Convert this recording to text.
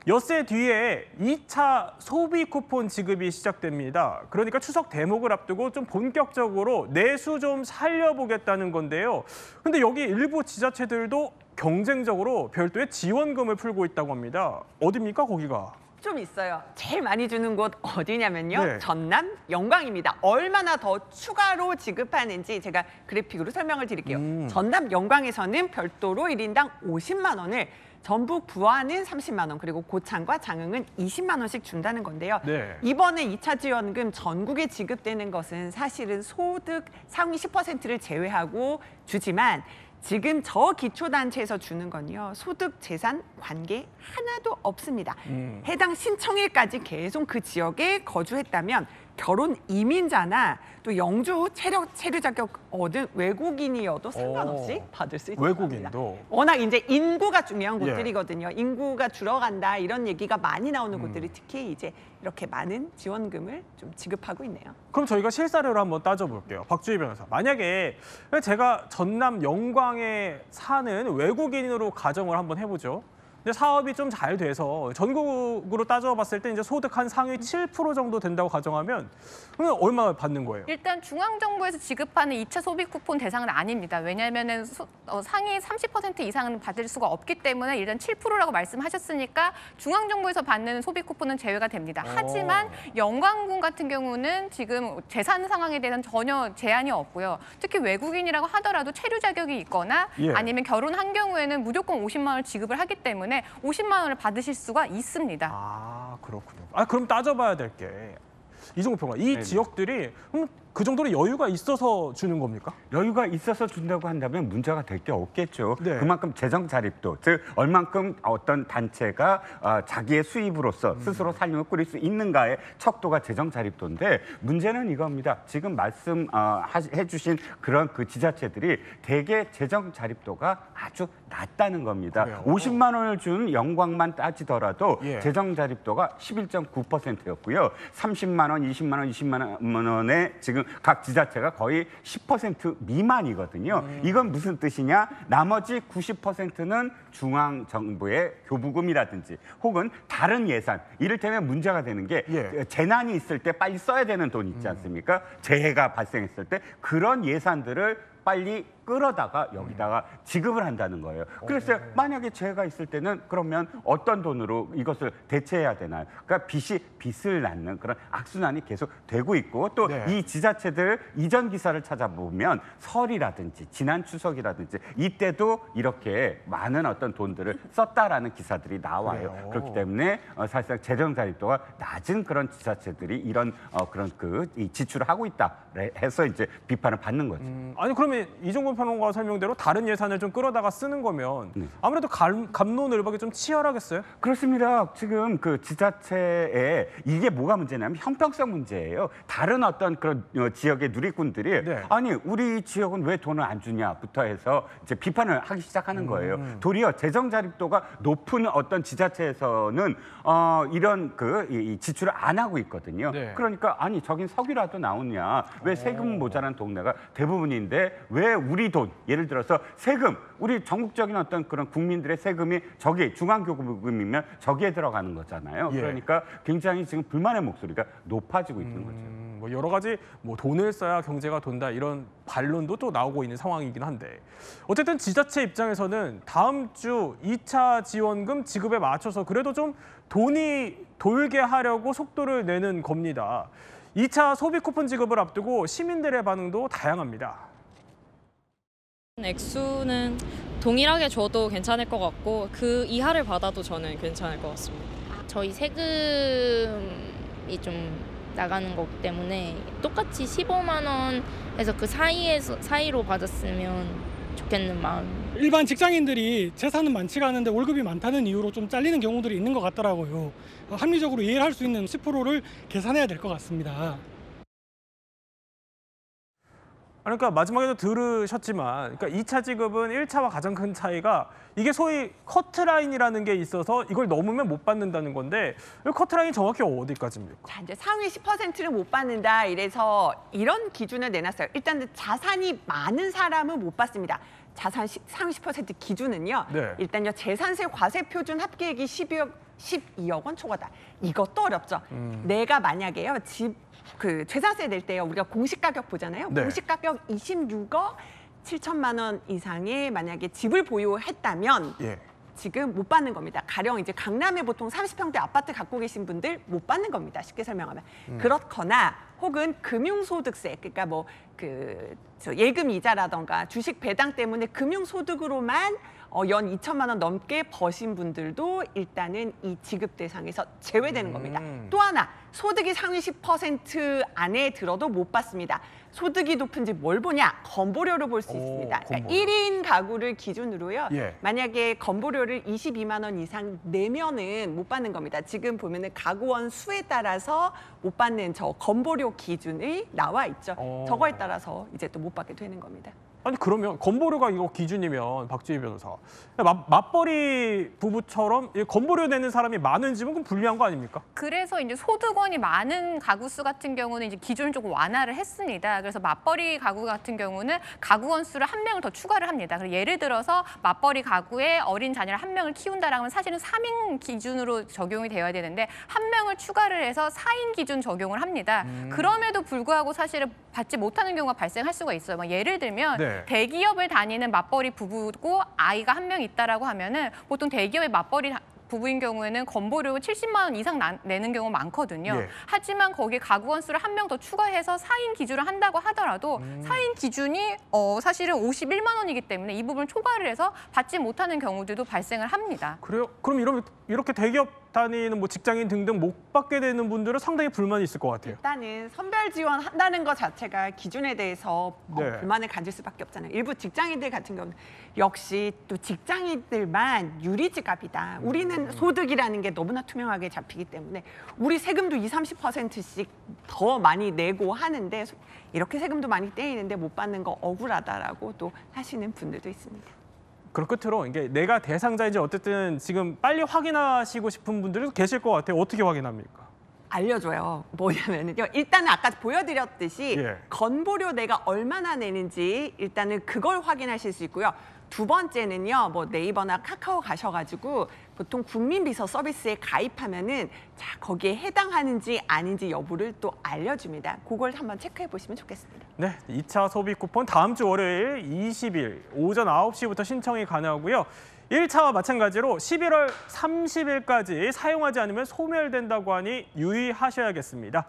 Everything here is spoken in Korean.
엿새 뒤에 2차 소비 쿠폰 지급이 시작됩니다. 그러니까 추석 대목을 앞두고 좀 본격적으로 내수 좀 살려보겠다는 건데요. 근데 여기 일부 지자체들도 경쟁적으로 별도의 지원금을 풀고 있다고 합니다. 어디입니까, 거기가? 좀 있어요. 제일 많이 주는 곳 어디냐면요. 네. 전남 영광입니다. 얼마나 더 추가로 지급하는지 제가 그래픽으로 설명을 드릴게요. 전남 영광에서는 별도로 1인당 50만 원을, 전북 부안은 30만 원, 그리고 고창과 장흥은 20만 원씩 준다는 건데요. 네. 이번에 2차 지원금 전국에 지급되는 것은 사실은 소득 상위 10%를 제외하고 주지만 지금 저 기초단체에서 주는 건요. 소득 재산 관계 하나도 없습니다. 해당 신청일까지 계속 그 지역에 거주했다면 결혼 이민자나 또 영주 체류 자격 얻은 외국인이어도 상관없이 받을 수 있습니다. 외국인도? 워낙 이제 인구가 중요한 곳들이거든요. 인구가 줄어간다 이런 얘기가 많이 나오는 곳들이 특히 이제 이렇게 많은 지원금을 좀 지급하고 있네요. 그럼 저희가 실사례로 한번 따져볼게요. 박주희 변호사. 만약에 제가 전남 영광에 사는 외국인으로 가정을 한번 해보죠. 근데 사업이 좀 잘 돼서 전국으로 따져봤을 때 이제 소득 한 상위 7% 정도 된다고 가정하면 그러면 얼마 받는 거예요? 일단 중앙정부에서 지급하는 2차 소비 쿠폰 대상은 아닙니다. 왜냐하면 상위 30% 이상은 받을 수가 없기 때문에 일단 7%라고 말씀하셨으니까 중앙정부에서 받는 소비 쿠폰은 제외가 됩니다. 하지만 영광군 같은 경우는 지금 재산 상황에 대해서는 전혀 제한이 없고요. 특히 외국인이라고 하더라도 체류 자격이 있거나 아니면 결혼한 경우에는 무조건 50만 원을 지급을 하기 때문에 50만 원을 받으실 수가 있습니다. 아, 그렇군요. 그럼 따져봐야 될 게 이종우 평론가, 이 지역들이 그 정도로 여유가 있어서 주는 겁니까? 여유가 있어서 준다고 한다면 문제가 될 게 없겠죠. 네. 그만큼 재정 자립도, 즉 얼만큼 어떤 단체가 자기의 수입으로서 스스로 살림을 꾸릴 수 있는가의 척도가 재정 자립도인데 문제는 이겁니다. 지금 말씀해주신 그런 그 지자체들이 대개 재정 자립도가 아주 낮다는 겁니다. 그래요? 50만 원을 준 영광만 따지더라도 예. 재정 자립도가 11.9%였고요. 30만 원, 20만 원, 20만 원에 지금 각 지자체가 거의 10% 미만이거든요. 이건 무슨 뜻이냐? 나머지 90%는 중앙정부의 교부금이라든지 혹은 다른 예산, 이를테면 문제가 되는 게 재난이 있을 때 빨리 써야 되는 돈 있지 않습니까? 재해가 발생했을 때 그런 예산들을 빨리 끌어다가 여기다가 지급을 한다는 거예요. 그래서 만약에 재해가 있을 때는 그러면 어떤 돈으로 이것을 대체해야 되나요? 그러니까 빚을 낳는 그런 악순환이 계속 되고 있고 또 이 지자체들 이전 기사를 찾아보면 설이라든지 지난 추석이라든지 이때도 이렇게 많은 어떤 돈들을 썼다라는 기사들이 나와요. 그렇기 때문에 사실상 재정 자립도가 낮은 그런 지자체들이 이런 그런 이 지출을 하고 있다 해서 이제 비판을 받는 거죠. 아니 그러면 이종근 평론가 설명대로 다른 예산을 좀 끌어다가 쓰는 거면 아무래도 갑론을박이 좀 치열하겠어요? 그렇습니다. 지금 그 지자체에 이게 뭐가 문제냐면 형평성 문제예요. 다른 어떤 그런 지역의 누리꾼들이 아니 우리 지역은 왜 돈을 안 주냐부터 해서 이제 비판을 하기 시작하는 거예요. 도리어 재정 자립도가 높은 어떤 지자체에서는 이런 이 지출을 안 하고 있거든요. 그러니까 아니 저긴 석유라도 나오냐? 왜 세금 모자란 동네가 대부분인데 왜 우리 돈, 예를 들어서 세금, 우리 전국적인 어떤 그런 국민들의 세금이 저기 중앙교부금이면 저기에 들어가는 거잖아요. 그러니까 굉장히 지금 불만의 목소리가 높아지고 있는 거죠. 뭐 여러 가지 돈을 써야 경제가 돈다 이런 반론도 또 나오고 있는 상황이긴 한데 어쨌든 지자체 입장에서는 다음 주 2차 지원금 지급에 맞춰서 그래도 좀 돈이 돌게 하려고 속도를 내는 겁니다. 2차 소비 쿠폰 지급을 앞두고 시민들의 반응도 다양합니다. 액수는 동일하게 줘도 괜찮을 것 같고 그 이하를 받아도 저는 괜찮을 것 같습니다. 저희 세금이 좀 나가는 거기 때문에 똑같이 15만 원에서 그 사이로 받았으면 좋겠는 마음. 일반 직장인들이 재산은 많지가 않은데 월급이 많다는 이유로 좀 잘리는 경우들이 있는 것 같더라고요. 합리적으로 이해를 할 수 있는 10%를 계산해야 될 것 같습니다. 그러니까 마지막에도 들으셨지만 그러니까 2차 지급은 1차와 가장 큰 차이가 이게 소위 커트라인이라는 게 있어서 이걸 넘으면 못 받는다는 건데 커트라인이 정확히 어디까지입니까? 자, 이제 상위 10%를 못 받는다 이래서 이런 기준을 내놨어요. 일단 자산이 많은 사람은 못 받습니다. 자산 상위 10% 기준은요. 네. 일단요 재산세 과세 표준 합계액이 12억 원 초과다. 이것도 어렵죠. 내가 만약에요 그 재산세 낼 때요 우리가 공시 가격 보잖아요. 네. 공시 가격 26억 7천만 원 이상의 만약에 집을 보유했다면 예. 지금 못 받는 겁니다. 가령 이제 강남에 보통 30평대 아파트 갖고 계신 분들 못 받는 겁니다. 쉽게 설명하면. 그렇거나 혹은 금융소득세, 그러니까 뭐 그 예금 이자라던가 주식 배당 때문에 금융소득으로만 연 2천만 원 넘게 버신 분들도 일단은 이 지급 대상에서 제외되는 겁니다. 또 하나, 소득이 상위 10% 안에 들어도 못 받습니다. 소득이 높은지 뭘 보냐? 건보료를 볼 수 있습니다. 그러니까 건보료. 1인 가구를 기준으로요. 예. 만약에 건보료를 22만 원 이상 내면은 못 받는 겁니다. 지금 보면은 가구원 수에 따라서 못 받는 저 건보료 기준이 나와 있죠. 저거에 따라서 이제 또 못 받게 되는 겁니다. 아니 그러면 건보료가 이거 기준이면 박지희 변호사 맞벌이 부부처럼 이 건보료 내는 사람이 많은 집은 그럼 불리한 거 아닙니까? 그래서 이제 소득원이 많은 가구 수 같은 경우는 이제 기준을 조금 완화를 했습니다. 그래서 맞벌이 가구 같은 경우는 가구원 수를 한 명을 더 추가를 합니다. 그래서 예를 들어서 맞벌이 가구에 어린 자녀를 한 명을 키운다라면 사실은 3인 기준으로 적용이 되어야 되는데 한 명을 추가를 해서 4인 기준 적용을 합니다. 그럼에도 불구하고 사실은 받지 못하는 경우가 발생할 수가 있어요. 막 예를 들면 네. 대기업을 다니는 맞벌이 부부고 아이가 한 명 있다라고 하면은 보통 대기업의 맞벌이 부부인 경우에는 건보료 70만 원 이상 내는 경우가 많거든요. 예. 하지만 거기에 가구 원수를 한 명 더 추가해서 4인 기준을 한다고 하더라도 4인 기준이 사실은 51만 원이기 때문에 이 부분을 초과를 해서 받지 못하는 경우들도 발생을 합니다. 그래요? 그럼 이렇게 대기업 다니는 뭐 직장인 등등 못 받게 되는 분들은 상당히 불만이 있을 것 같아요. 일단은 선별 지원한다는 것 자체가 기준에 대해서 네. 불만을 가질 수밖에 없잖아요. 일부 직장인들 같은 경우는 역시 또 직장인들만 유리지갑이다. 우리는 소득이라는 게 너무나 투명하게 잡히기 때문에 우리 세금도 20-30%씩 더 많이 내고 하는데 이렇게 세금도 많이 떼이는데 못 받는 거 억울하다라고 또 하시는 분들도 있습니다. 그럼 끝으로 이게 내가 대상자인지 어쨌든 지금 빨리 확인하시고 싶은 분들도 계실 것 같아요. 어떻게 확인합니까? 알려줘요. 뭐냐면요. 일단은 아까 보여드렸듯이 예. 건보료 내가 얼마나 내는지 일단은 그걸 확인하실 수 있고요. 두 번째는요. 뭐 네이버나 카카오 가셔가지고 보통 국민비서 서비스에 가입하면은 자 거기에 해당하는지 아닌지 여부를 또 알려줍니다. 그걸 한번 체크해 보시면 좋겠습니다. 네, 2차 소비 쿠폰 다음 주 월요일 20일 오전 9시부터 신청이 가능하고요. 1차와 마찬가지로 11월 30일까지 사용하지 않으면 소멸된다고 하니 유의하셔야겠습니다.